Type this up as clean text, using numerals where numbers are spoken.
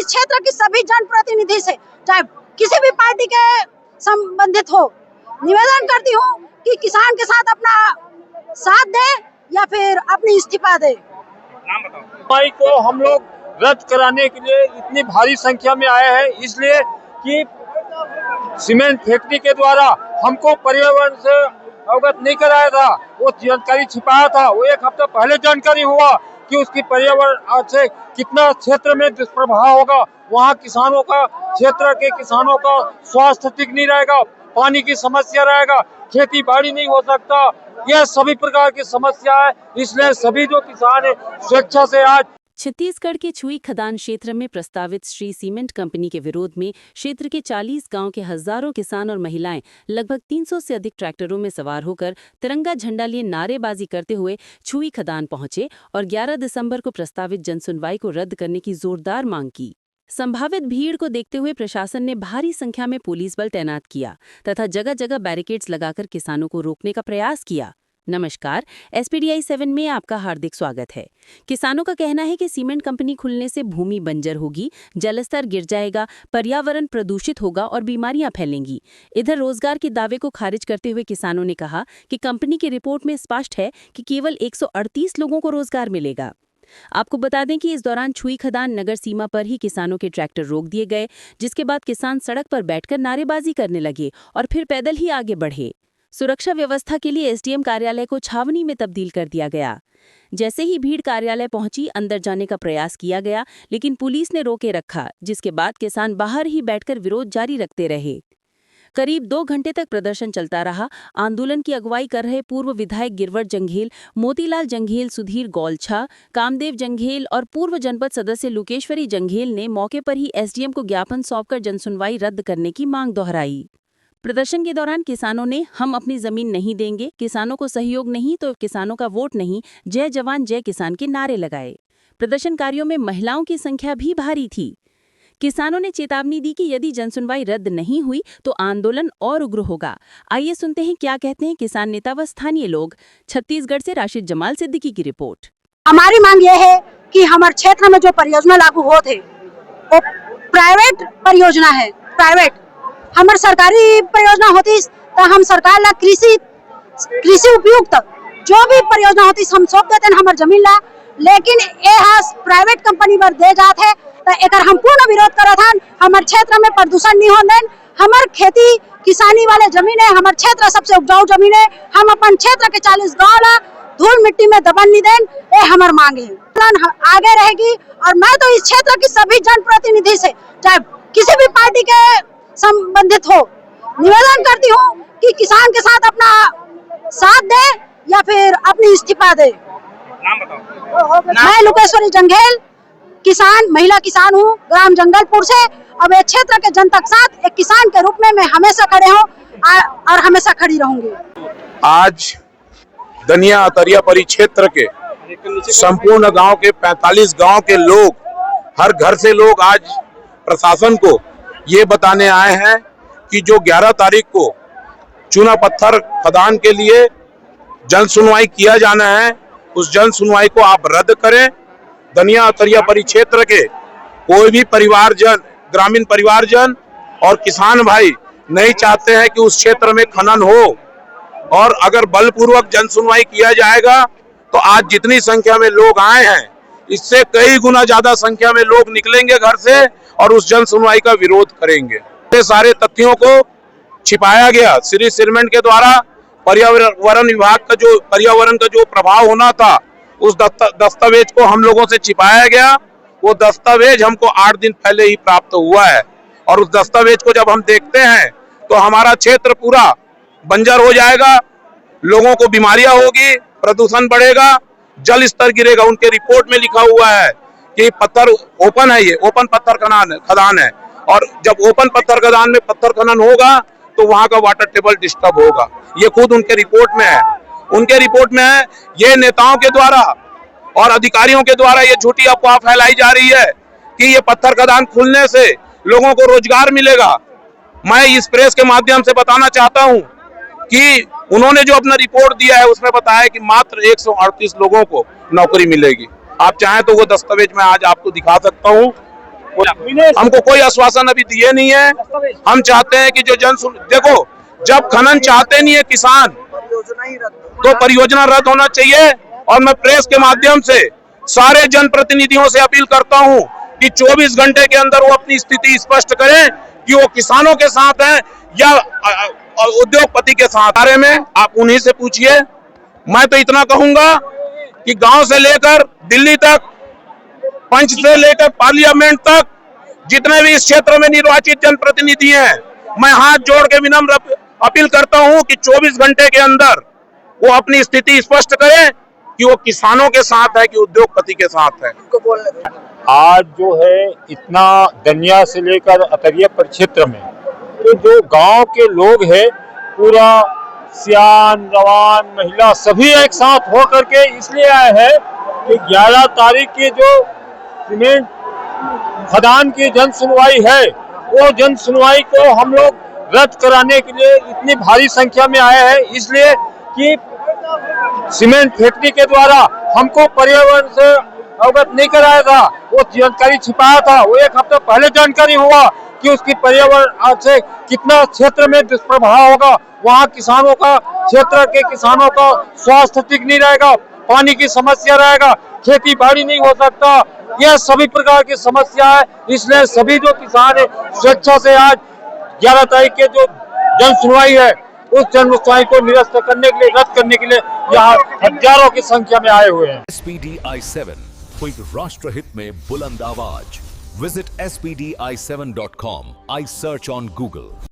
क्षेत्र की सभी जनप्रतिनिधि से, चाहे किसी भी पार्टी के संबंधित हो, निवेदन करती हूँ कि किसान के साथ अपना साथ दे या फिर अपनी इस्तीफा दे। नाम बताओ। को हम लोग रद्द कराने के लिए इतनी भारी संख्या में आए हैं, इसलिए कि सीमेंट फैक्ट्री के द्वारा हमको पर्यावरण से अवगत नहीं कराया था, वो जानकारी छिपाया था। वो एक हफ्ता पहले जानकारी हुआ कि उसकी पर्यावरण से कितना क्षेत्र में दुष्प्रभाव होगा, वहाँ किसानों का, क्षेत्र के किसानों का स्वास्थ्य ठीक नहीं रहेगा, पानी की समस्या रहेगा, खेती बाड़ी नहीं हो सकता, यह सभी प्रकार की समस्या है। इसलिए सभी जो किसान है स्वेच्छा से आज छत्तीसगढ़ के छुई खदान क्षेत्र में प्रस्तावित श्री सीमेंट कंपनी के विरोध में क्षेत्र के 40 गांव के हजारों किसान और महिलाएं लगभग 300 से अधिक ट्रैक्टरों में सवार होकर तिरंगा झंडा लिए नारेबाजी करते हुए छुई खदान पहुंचे और 11 दिसंबर को प्रस्तावित जनसुनवाई को रद्द करने की जोरदार मांग की। संभावित भीड़ को देखते हुए प्रशासन ने भारी संख्या में पुलिस बल तैनात किया तथा जगह जगह बैरिकेड्स लगाकर किसानों को रोकने का प्रयास किया। नमस्कार, SPDI 7 में आपका हार्दिक स्वागत है। किसानों का कहना है कि सीमेंट कंपनी खुलने से भूमि बंजर होगी, जलस्तर गिर जाएगा, पर्यावरण प्रदूषित होगा और बीमारियां फैलेंगी। इधर रोजगार के दावे को खारिज करते हुए किसानों ने कहा कि कंपनी की रिपोर्ट में स्पष्ट है कि केवल 138 लोगों को रोजगार मिलेगा। आपको बता दें कि इस दौरान छुई खदान नगर सीमा पर ही किसानों के ट्रैक्टर रोक दिए गए, जिसके बाद किसान सड़क पर बैठकर नारेबाजी करने लगे और फिर पैदल ही आगे बढ़े। सुरक्षा व्यवस्था के लिए SDM कार्यालय को छावनी में तब्दील कर दिया गया। जैसे ही भीड़ कार्यालय पहुंची, अंदर जाने का प्रयास किया गया, लेकिन पुलिस ने रोके रखा, जिसके बाद किसान बाहर ही बैठकर विरोध जारी रखते रहे। करीब 2 घंटे तक प्रदर्शन चलता रहा। आंदोलन की अगुवाई कर रहे पूर्व विधायक गिरवर जंघेल, मोतीलाल जंघेल, सुधीर गौलछा, कामदेव जंघेल और पूर्व जनपद सदस्य लुकेश्वरी जंघेल ने मौके पर ही SDM को ज्ञापन सौंपकर जनसुनवाई रद्द करने की मांग दोहराई। प्रदर्शन के दौरान किसानों ने हम अपनी जमीन नहीं देंगे, किसानों को सहयोग नहीं तो किसानों का वोट नहीं, जय जवान जय किसान के नारे लगाए। प्रदर्शनकारियों में महिलाओं की संख्या भी भारी थी। किसानों ने चेतावनी दी कि यदि जनसुनवाई रद्द नहीं हुई तो आंदोलन और उग्र होगा। आइए सुनते हैं क्या कहते हैं किसान नेता व स्थानीय लोग। छत्तीसगढ़ से राशिद जमाल सिद्दीकी की रिपोर्ट। हमारी मांग यह है कि हमारे क्षेत्र में जो परियोजना लागू होते वो प्राइवेट परियोजना है। प्राइवेट हमारे सरकारी परियोजना होती तो हम सरकार ला कृषि उपयुक्त जो भी परियोजना होती हम सौंप देते हमारे जमीन ला, लेकिन प्राइवेट कंपनी पर दे जाते है तो एकर हम पूर्ण विरोध करत हन। हमारे क्षेत्र में प्रदूषण नहीं होने, हमारे खेती किसानी वाले जमीन है, हमारे क्षेत्र सबसे उपजाऊ जमीन है। हम अपन क्षेत्र के 40 गाँव ला धूल मिट्टी में दबन नहीं दें, ये हमारे मांग है। आगे रहेगी और मैं तो इस क्षेत्र की सभी जनप्रतिनिधि से, चाहे किसी भी पार्टी के संबंधित हो, निवेदन करती हूँ कि किसान के साथ अपना साथ दे या फिर अपनी इस्तीफा दे। नाम बताओ। मैं लुकेश्वरी जंघेल किसान, महिला किसान हूँ, ग्राम जंगलपुर से। अब ये क्षेत्र के जनता के साथ एक किसान के रूप में मैं हमेशा खड़े हूँ और हमेशा खड़ी रहूंगी। आज दनिया अतरिया परिक्षेत्र के संपूर्ण गांव के 45 गांव के लोग, हर घर से लोग आज प्रशासन को ये बताने आए हैं कि जो 11 तारीख को चूना पत्थर खदान के लिए जन सुनवाई किया जाना है, उस जन सुनवाई को आप रद्द करें। दनिया अतरिया परिक्षेत्र के कोई भी परिवारजन, ग्रामीण परिवारजन और किसान भाई नहीं चाहते हैं कि उस क्षेत्र में खनन हो, और अगर बलपूर्वक जन सुनवाई किया जाएगा तो आज जितनी संख्या में लोग आए हैं इससे कई गुना ज्यादा संख्या में लोग निकलेंगे घर से और उस जन सुनवाई का विरोध करेंगे। ये सारे तथ्यों को छिपाया गया। श्री सीमेंट के द्वारा पर्यावरण विभाग का जो पर्यावरण का जो प्रभाव होना था, उस दस्तावेज को हम लोगों से छिपाया गया। वो दस्तावेज हमको 8 दिन पहले ही प्राप्त हुआ है और उस दस्तावेज को जब हम देखते हैं तो हमारा क्षेत्र पूरा बंजर हो जाएगा, लोगों को बीमारियां होगी, प्रदूषण बढ़ेगा, जल स्तर गिरेगा। उनके रिपोर्ट में लिखा हुआ है कि पत्थर ओपन है, ये ओपन पत्थर खदान है, और जब ओपन पत्थर खदान में पत्थर खनन होगा तो वहां का वाटर टेबल डिस्टर्ब होगा। ये खुद उनके रिपोर्ट में है। उनके रिपोर्ट में है ये नेताओं के द्वारा और अधिकारियों के द्वारा ये झूठी अफवाह फैलाई जा रही है कि ये पत्थर खदान खुलने से लोगों को रोजगार मिलेगा। मैं इस प्रेस के माध्यम से बताना चाहता हूं कि उन्होंने जो अपना रिपोर्ट दिया है उसमें बताया कि मात्र 138 लोगों को नौकरी मिलेगी। आप चाहें तो वो दस्तावेज मैं आज आपको दिखा सकता हूं। हमको कोई आश्वासन अभी दिए नहीं है। हम चाहते हैं कि जो देखो, जब खनन चाहते नहीं है किसान तो परियोजना रद्द होना चाहिए। और मैं प्रेस के माध्यम से सारे जनप्रतिनिधियों से अपील करता हूं कि 24 घंटे के अंदर वो अपनी स्थिति स्पष्ट करें कि वो किसानों के साथ हैं या उद्योगपति के साथ। बारे में आप उन्हीं से पूछिए। मैं तो इतना कहूंगा कि गांव से लेकर दिल्ली तक, पंच से लेकर पार्लियामेंट तक, जितने भी इस क्षेत्र में निर्वाचित जनप्रतिनिधि हैं, मैं हाथ जोड़ के विनम्र अपील करता हूं कि 24 घंटे के अंदर वो अपनी स्थिति स्पष्ट करें कि वो किसानों के साथ है कि उद्योगपति के साथ है। आज जो है इतना दनिया से लेकर अतरिया परिक्षेत्र में तो जो गांव के लोग हैं, पूरा सियान रवान महिला सभी एक साथ हो करके इसलिए आए हैं कि 11 तारीख की जो सीमेंट खदान की जन सुनवाई है, वो जन सुनवाई को हम लोग रद्द कराने के लिए इतनी भारी संख्या में आए हैं। इसलिए कि सीमेंट फैक्ट्री के द्वारा हमको पर्यावरण से अवगत नहीं कराया था, वो जानकारी छिपाया था। वो एक हफ्ते पहले जानकारी हुआ कि उसकी पर्यावरण से कितना क्षेत्र में दुष्प्रभाव होगा, वहाँ किसानों का, क्षेत्र के किसानों का स्वास्थ्य ठीक नहीं रहेगा, पानी की समस्या रहेगा, खेती बाड़ी नहीं हो सकता, यह सभी प्रकार की समस्या है। इसलिए सभी जो किसान है स्वेच्छा से आज 11 तारीख के जो जन सुनवाई है, उस जन सुनवाई को निरस्त करने के लिए, रद्द करने के लिए यहाँ हजारों की संख्या में आए हुए हैं। SPD I7 हुई राष्ट्रहित में बुलंद आवाज। Visit spdi7.com. I search on Google.